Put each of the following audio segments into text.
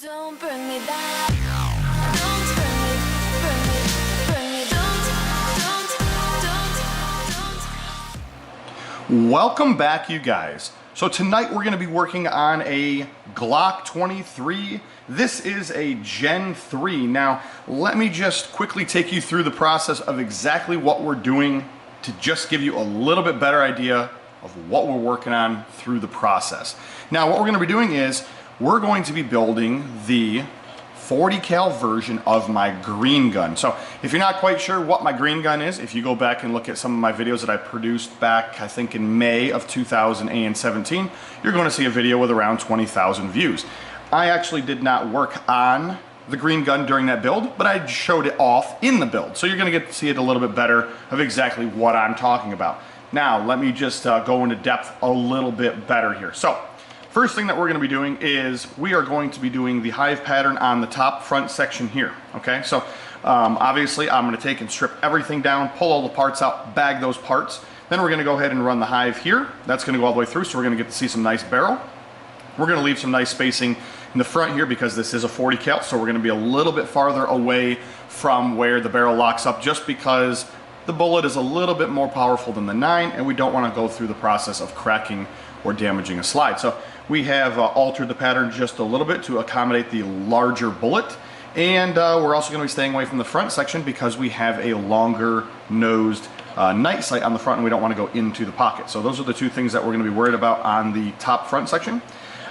Don't bring me down. Don't bring me, don't. Welcome back, you guys. So tonight we're going to be working on a Glock 23. This is a Gen 3. Now, let me just quickly take you through the process of exactly what we're doing to just give you a little bit better idea of what we're working on through the process. Now, what we're going to be doing is we're going to be building the 40 cal version of my green gun. So if you're not quite sure what my green gun is, if you go back and look at some of my videos that I produced back, I think in May of 2017, you're going to see a video with around 20,000 views. I actually did not work on the green gun during that build, but I showed it off in the build. So you're going to get to see it a little bit better of exactly what I'm talking about. Now, let me just go into depth a little bit better here. So first thing that we're going to be doing is we are going to be doing the hive pattern on the top front section here. Okay, so obviously I'm going to take and strip everything down, pull all the parts out, bag those parts. Then we're going to go ahead and run the hive here. That's going to go all the way through, so we're going to get to see some nice barrel. We're going to leave some nice spacing in the front here because this is a 40 cal, so we're going to be a little bit farther away from where the barrel locks up just because the bullet is a little bit more powerful than the 9 and we don't want to go through the process of cracking or damaging a slide. So we have altered the pattern just a little bit to accommodate the larger bullet, and we're also going to be staying away from the front section because we have a longer nosed night sight on the front and we don't want to go into the pocket. So those are the two things that we're going to be worried about on the top front section.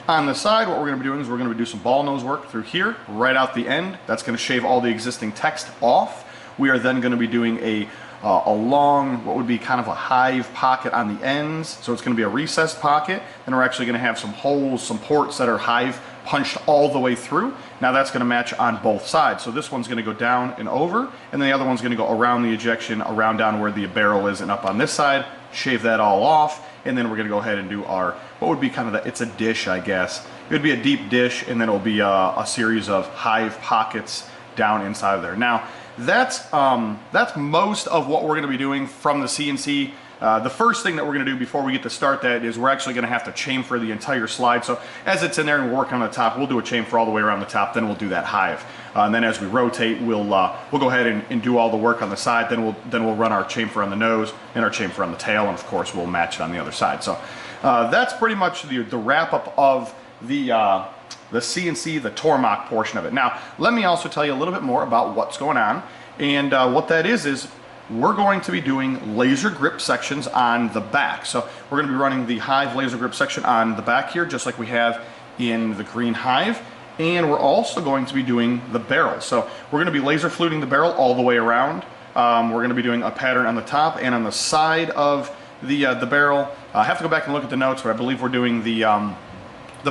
On the side, what we're going to be doing is we're going to do some ball nose work through here, right out the end. That's going to shave all the existing text off. We are then going to be doing a long, what would be kind of a hive pocket on the ends. So it's going to be a recessed pocket. Then we're actually going to have some holes, some ports that are hive punched all the way through. Now that's going to match on both sides. So this one's going to go down and over, and then the other one's going to go around the ejection, around down where the barrel is and up on this side, shave that all off. And then we're going to go ahead and do our, what would be kind of the, it's a dish, I guess. It would be a deep dish, and then it'll be a series of hive pockets down inside of there. Now, that's most of what we're going to be doing from the CNC. The first thing that we're going to do before we get to start that is we're actually going to have to chamfer the entire slide. So as it's in there and we're working on the top, we'll do a chamfer all the way around the top, then we'll do that hive. And then as we rotate, we'll go ahead and do all the work on the side, then we'll run our chamfer on the nose and our chamfer on the tail, and of course we'll match it on the other side. So that's pretty much the wrap up of the CNC, the Tormach portion of it. Now, let me also tell you a little bit more about what's going on. And what that is we're going to be doing laser grip sections on the back. So we're going to be running the hive laser grip section on the back here, just like we have in the green hive. And we're also going to be doing the barrel. So we're going to be laser fluting the barrel all the way around. We're going to be doing a pattern on the top and on the side of the barrel. I have to go back and look at the notes, but I believe we're doing the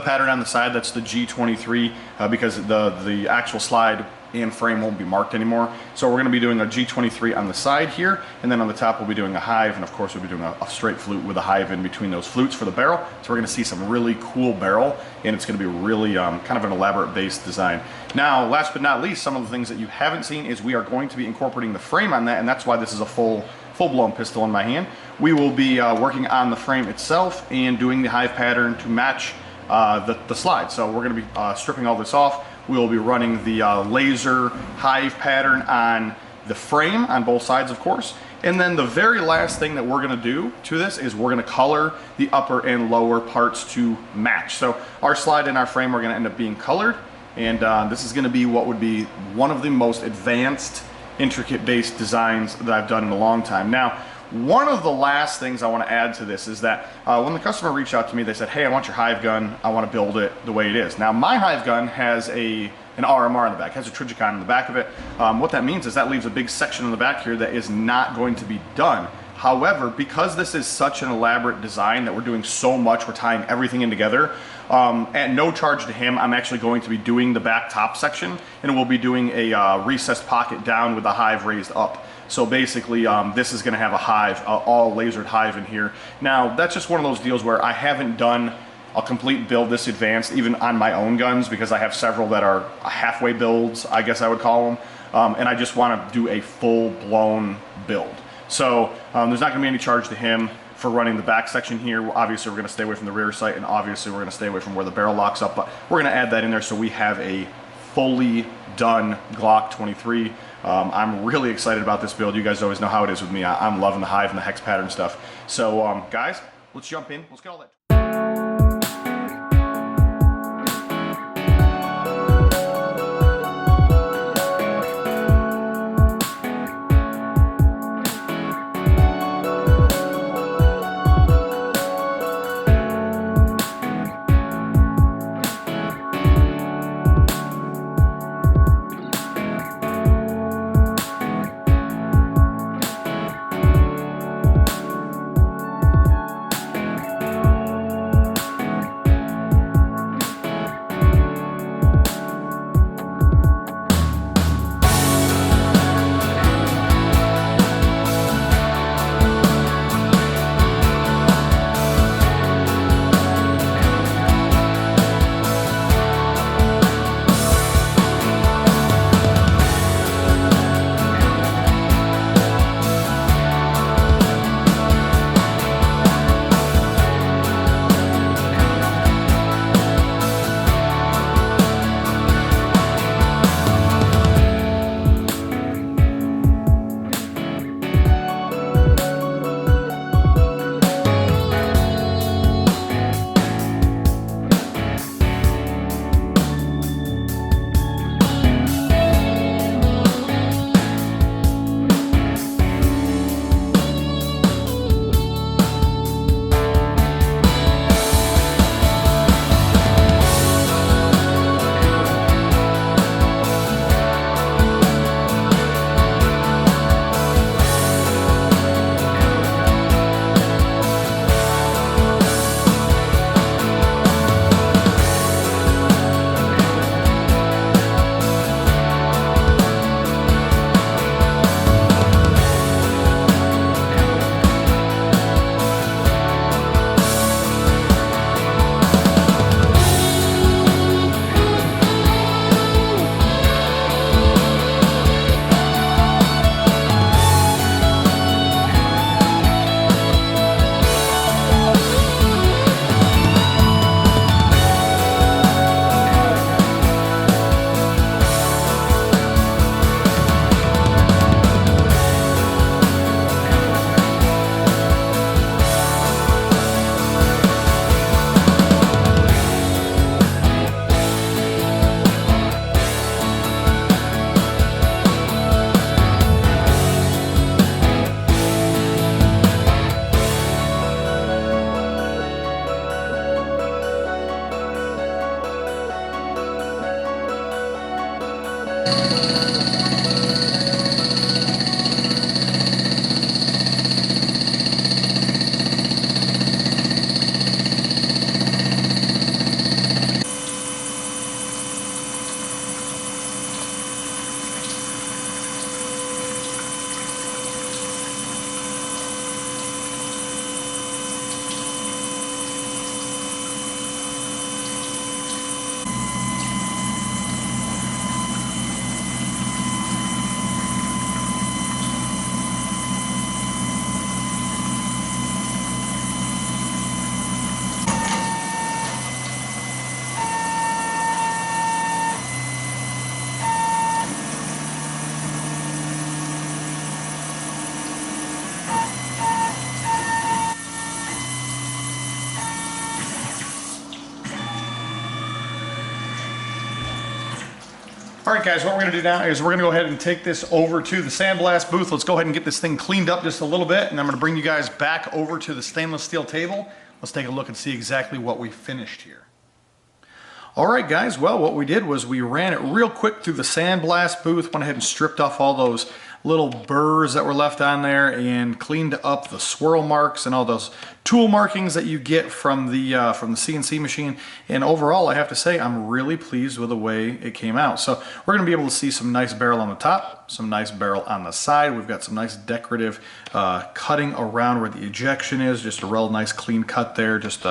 pattern on the side. That's the G23 because the actual slide and frame won't be marked anymore. So we're going to be doing a G23 on the side here, and then on the top we'll be doing a hive, and of course we'll be doing a straight flute with a hive in between those flutes for the barrel. So we're going to see some really cool barrel, and it's going to be really kind of an elaborate base design. Now, last but not least, some of the things that you haven't seen is we are going to be incorporating the frame on that, and that's why this is a full-blown pistol in my hand. We will be working on the frame itself and doing the hive pattern to match the slide. So we're going to be stripping all this off. We will be running the laser hive pattern on the frame on both sides, of course. And then the very last thing that we're going to do to this is we're going to color the upper and lower parts to match. So our slide and our frame are going to end up being colored, and this is going to be what would be one of the most advanced, intricate base designs that I've done in a long time. Now, one of the last things I want to add to this is that when the customer reached out to me, they said, hey, I want your hive gun. I want to build it the way it is. Now, my hive gun has an RMR in the back, has a Trigicon in the back of it. What that means is that leaves a big section in the back here that is not going to be done. However, because this is such an elaborate design that we're doing so much, we're tying everything in together, at no charge to him, I'm actually going to be doing the back top section, and we'll be doing a recessed pocket down with the hive raised up. So basically, this is going to have a hive, all lasered hive in here. Now, that's just one of those deals where I haven't done a complete build this advanced, even on my own guns, because I have several that are halfway builds, I guess I would call them, and I just want to do a full-blown build. So there's not going to be any charge to him for running the back section here. Obviously we're going to stay away from the rear sight, and obviously we're going to stay away from where the barrel locks up, but we're going to add that in there so we have a fully done Glock 23. I'm really excited about this build. You guys always know how it is with me. I'm loving the Hive and the hex pattern stuff. So guys, let's jump in. Let's get all that. All right, guys, what we're gonna do now is we're gonna go ahead and take this over to the Sandblast booth. Let's go ahead and get this thing cleaned up just a little bit, and I'm gonna bring you guys back over to the stainless steel table. Let's take a look and see exactly what we finished here. All right, guys, well, what we did was we ran it real quick through the Sandblast booth, went ahead and stripped off all those little burrs that were left on there and cleaned up the swirl marks and all those tool markings that you get from the CNC machine. And overall, I have to say, I'm really pleased with the way it came out. So we're gonna be able to see some nice barrel on the top, some nice barrel on the side. We've got some nice decorative cutting around where the ejection is, just a real nice clean cut there, just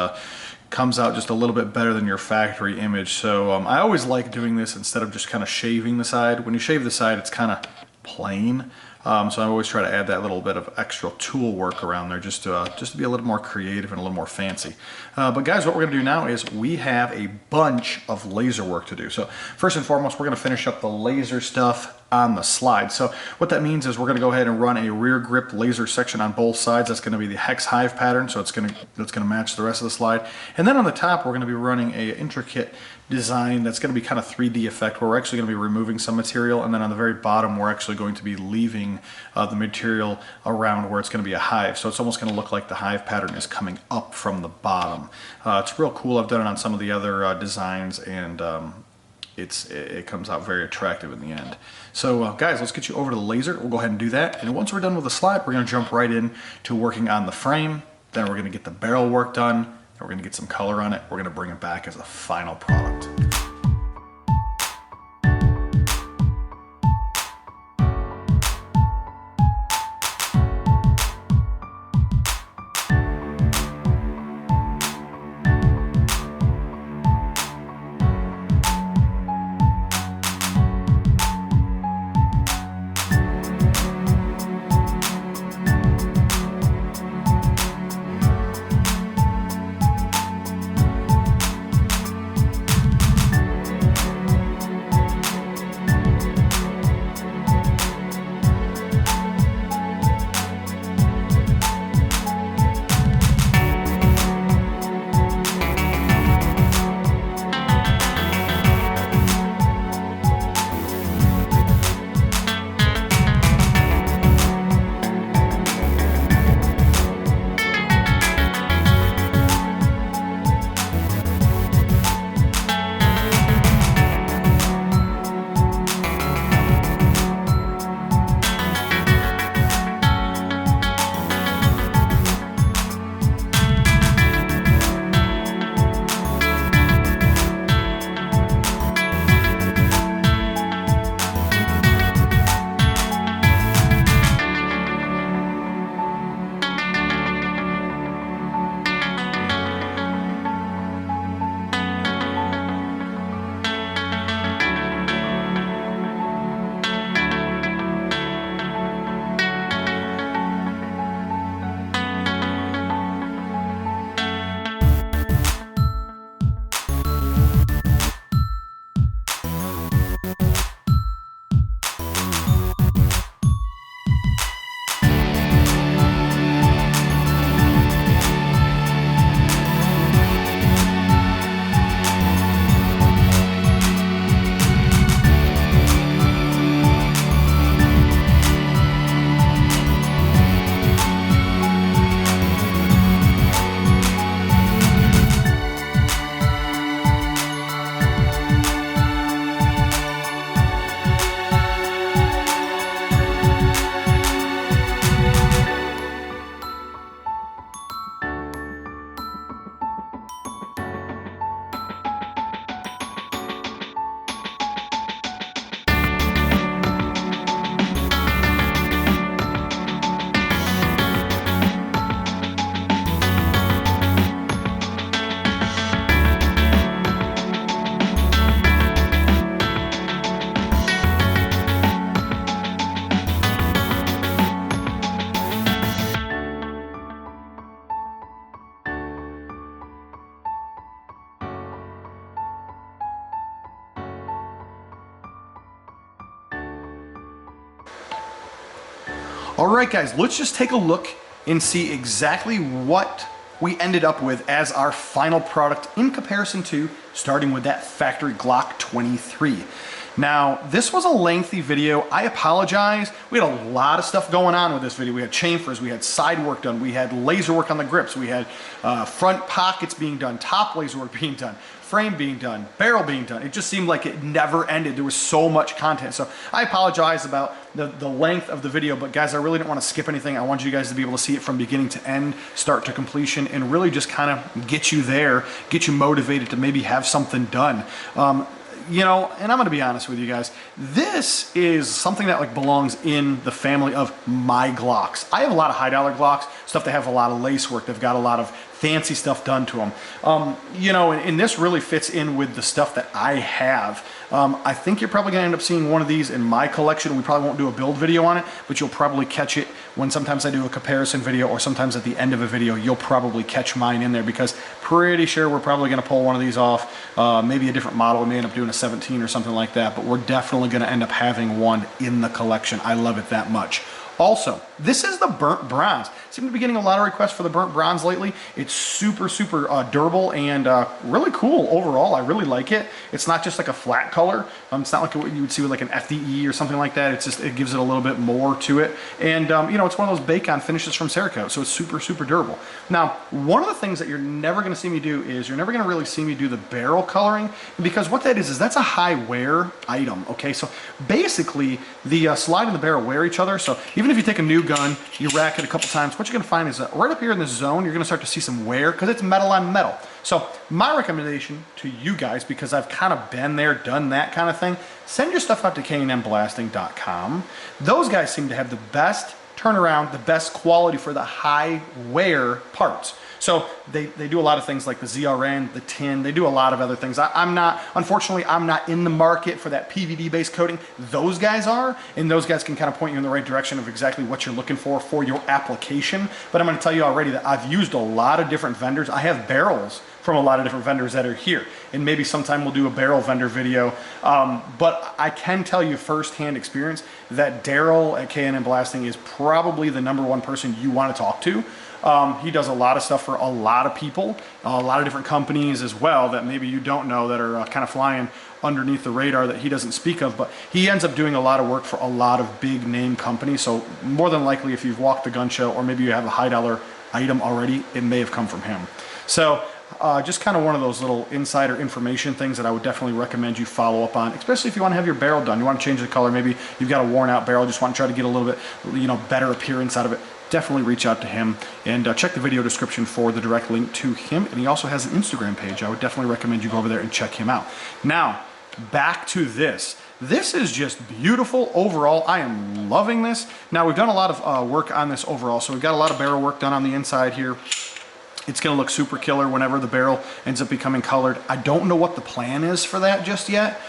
comes out just a little bit better than your factory image. So I always like doing this instead of just kind of shaving the side. When you shave the side, it's kind of plain. So I always try to add that little bit of extra tool work around there just to be a little more creative and a little more fancy. But guys, what we're gonna do now is we have a bunch of laser work to do. So first and foremost, we're gonna finish up the laser stuff on the slide. So what that means is we're going to go ahead and run a rear grip laser section on both sides. That's going to be the hex hive pattern, so that's going to match the rest of the slide. And then on the top, we're going to be running a intricate design that's going to be kind of 3D effect, where we're actually going to be removing some material, and then on the very bottom, we're actually going to be leaving the material around where it's going to be a hive. So it's almost going to look like the hive pattern is coming up from the bottom. It's real cool. I've done it on some of the other designs, and it comes out very attractive in the end. So guys, let's get you over to the laser. We'll go ahead and do that. And once we're done with the slide, we're gonna jump right in to working on the frame. Then we're gonna get the barrel work done. Then we're gonna get some color on it. We're gonna bring it back as a final product. All right, guys, let's just take a look and see exactly what we ended up with as our final product in comparison to starting with that factory Glock 23. Now, this was a lengthy video. I apologize. We had a lot of stuff going on with this video. We had chamfers, we had side work done, we had laser work on the grips, we had front pockets being done, top laser work being done, frame being done, barrel being done. It just seemed like it never ended. There was so much content. So I apologize about the length of the video, but guys, I really didn't want to skip anything. I want you guys to be able to see it from beginning to end, start to completion, and really just kind of get you there, get you motivated to maybe have something done. You know, and I'm going to be honest with you guys, this is something that like belongs in the family of my Glocks. I have a lot of high dollar Glocks, stuff that have a lot of lace work. They've got a lot of fancy stuff done to them. You know, and this really fits in with the stuff that I have. I think you're probably gonna end up seeing one of these in my collection. We probably won't do a build video on it, but you'll probably catch it when sometimes I do a comparison video, or sometimes at the end of a video, you'll probably catch mine in there, because pretty sure we're probably gonna pull one of these off. Maybe a different model. We may end up doing a 17 or something like that, but we're definitely gonna end up having one in the collection. I love it that much. Also, this is the burnt bronze. Seem to be getting a lot of requests for the burnt bronze lately. It's super durable and really cool overall. I really like it. It's not just like a flat color. It's not like what you would see with like an FDE or something like that. It's just, it gives it a little bit more to it. And you know, it's one of those Bacon finishes from Cerakote, so it's super durable. Now, one of the things that you're never gonna see me do is, you're never gonna really see me do the barrel coloring, because what that is that's a high wear item, okay? So basically, the slide and the barrel wear each other. So even if you take a new gun, you rack it a couple times, what you're gonna find is that right up here in this zone, you're gonna start to see some wear, because it's metal on metal. So my recommendation to you guys, because I've kind of been there, done that kind of thing, send your stuff out to KNMBlasting.com. Those guys seem to have the best turnaround, the best quality for the high wear parts. So they do a lot of things like the ZRN, the tin, they do a lot of other things. Unfortunately, I'm not in the market for that PVD based coating. Those guys are, and those guys can kind of point you in the right direction of exactly what you're looking for your application. But I'm gonna tell you already that I've used a lot of different vendors. I have barrels from a lot of different vendors that are here, and maybe sometime we'll do a barrel vendor video. But I can tell you firsthand experience that Daryl at K&M Blasting is probably the #1 person you want to talk to. He does a lot of stuff for a lot of people, a lot of different companies as well that maybe you don't know, that are kind of flying underneath the radar that he doesn't speak of, but he ends up doing a lot of work for a lot of big name companies. So more than likely, if you've walked the gun show, or maybe you have a high dollar item already, it may have come from him. So just kind of one of those little insider information things that I would definitely recommend you follow up on, especially if you want to have your barrel done. You want to change the color, maybe you've got a worn out barrel, just want to try to get a little bit, you know, better appearance out of it. Definitely reach out to him, and check the video description for the direct link to him. And he also has an Instagram page. I would definitely recommend you go over there and check him out. Now, back to this. This is just beautiful overall. I am loving this. Now, we've done a lot of work on this overall. So we've got a lot of barrel work done on the inside here. It's gonna look super killer whenever the barrel ends up becoming colored. I don't know what the plan is for that just yet.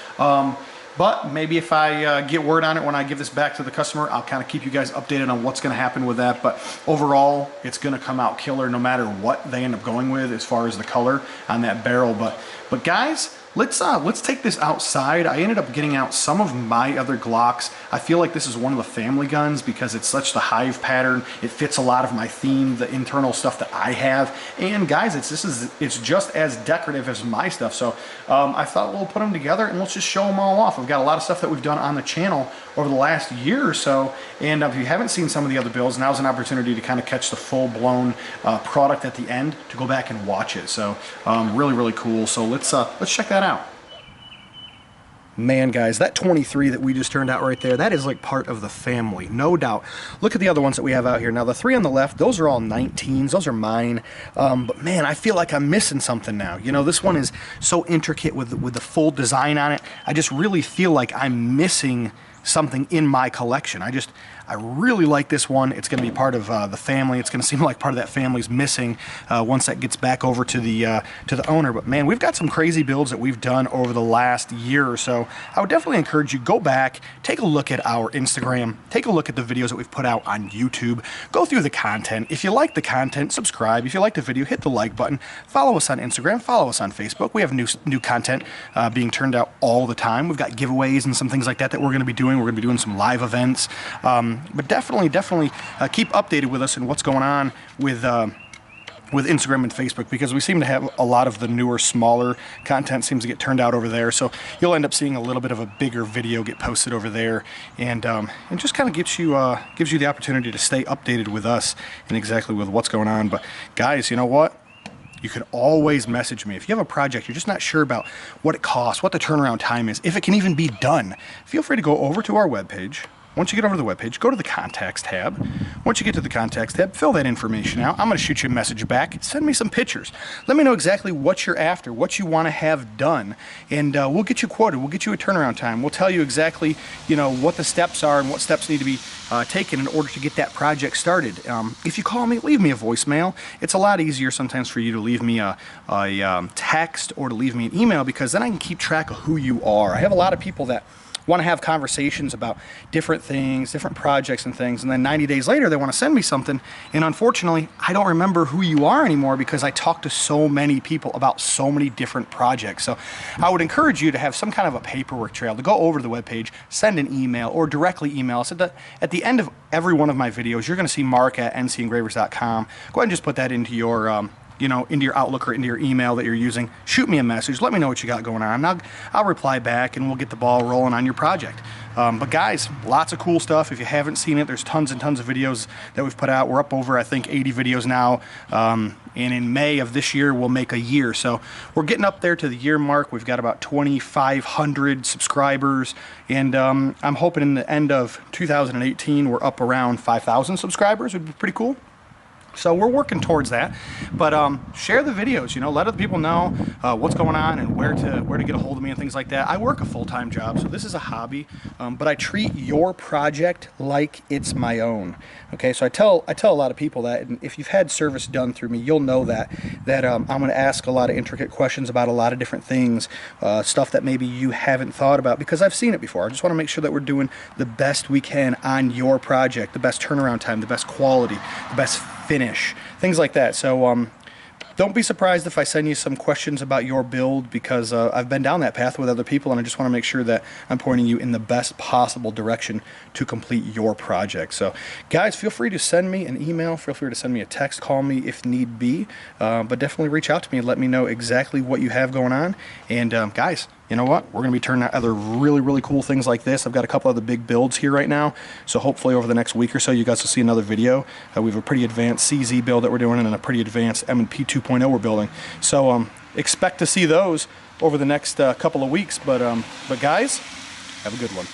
But maybe if I get word on it when I give this back to the customer, I'll kind of keep you guys updated on what's going to happen with that. But overall, it's going to come out killer no matter what they end up going with as far as the color on that barrel. But guys, let's take this outside. I ended up getting out some of my other Glocks. I feel like this is one of the family guns because it's such the Hive pattern. It fits a lot of my theme, the internal stuff that I have. And guys, it's just as decorative as my stuff. So I thought we'll put them together and let's just show them all off. We've got a lot of stuff that we've done on the channel over the last year or so. And if you haven't seen some of the other builds, now's an opportunity to kind of catch the full-blown product at the end to go back and watch it. So really cool. So let's check that out. Man, guys, that 23 that we just turned out right there, that is like part of the family, no doubt. Look at the other ones that we have out here. Now, the 3 on the left, those are all 19s. Those are mine. But man, I feel like I'm missing something now. You know, this one is so intricate with the full design on it. I just really feel like I'm missing something in my collection. I really like this one. It's going to be part of the family. It's going to seem like part of that family's missing once that gets back over to the owner. But man, we've got some crazy builds that we've done over the last year or so. I would definitely encourage you, go back, take a look at our Instagram, take a look at the videos that we've put out on YouTube, go through the content. If you like the content, subscribe. If you like the video, hit the like button. Follow us on Instagram, follow us on Facebook. We have new content being turned out all the time. We've got giveaways and some things like that we're going to be doing. We're going to be doing some live events. But definitely keep updated with us and what's going on with Instagram and Facebook, because we seem to have a lot of the newer, smaller content seems to get turned out over there. So you'll end up seeing a little bit of a bigger video get posted over there, and just kind of gives you the opportunity to stay updated with us and exactly with what's going on. But guys, you know what? You could always message me. If you have a project, you're just not sure about what it costs, what the turnaround time is, if it can even be done, feel free to go over to our webpage, once you get over to the webpage, go to the Contacts tab. Once you get to the Contacts tab, fill that information out. I'm going to shoot you a message back. Send me some pictures. Let me know exactly what you're after, what you want to have done, and we'll get you quoted. We'll get you a turnaround time. We'll tell you exactly, you know, what the steps are and what steps need to be taken in order to get that project started. If you call me, leave me a voicemail. It's a lot easier sometimes for you to leave me a text or to leave me an email, because then I can keep track of who you are. I have a lot of people that want to have conversations about different things, different projects and things, and then 90 days later they want to send me something, and unfortunately I don't remember who you are anymore because I talk to so many people about so many different projects. So I would encourage you to have some kind of a paperwork trail, to go over to the webpage, send an email, or directly email us. At the end of every one of my videos, you're going to see mark@NCEngravers.com. Go ahead and just put that into your you know, into your Outlook or into your email that you're using. Shoot me a message. Let me know what you got going on. I'll reply back, and we'll get the ball rolling on your project. But guys, lots of cool stuff. If you haven't seen it, there's tons and tons of videos that we've put out. We're up over, I think, 80 videos now. And in May of this year, we'll make a year. So we're getting up there to the year mark. We've got about 2,500 subscribers. And I'm hoping in the end of 2018, we're up around 5,000 subscribers. Would be pretty cool. So we're working towards that, but share the videos, you know, let other people know what's going on and where to get a hold of me and things like that. I work a full-time job, so this is a hobby, but I treat your project like it's my own. Okay, so I tell a lot of people that, and if you've had service done through me, you'll know that I'm going to ask a lot of intricate questions about a lot of different things, stuff that maybe you haven't thought about, because I've seen it before. I just want to make sure that we're doing the best we can on your project, the best turnaround time, the best quality, the best finish, things like that. So don't be surprised if I send you some questions about your build, because I've been down that path with other people, and I just want to make sure that I'm pointing you in the best possible direction to complete your project. So guys, feel free to send me an email, feel free to send me a text, call me if need be, but definitely reach out to me and let me know exactly what you have going on. And guys, you know what? We're going to be turning out other really, really cool things like this. I've got a couple other big builds here right now, so hopefully over the next week or so you guys will see another video. We have a pretty advanced CZ build that we're doing, and a pretty advanced M&P 2.0 we're building. So expect to see those over the next couple of weeks. But guys, have a good one.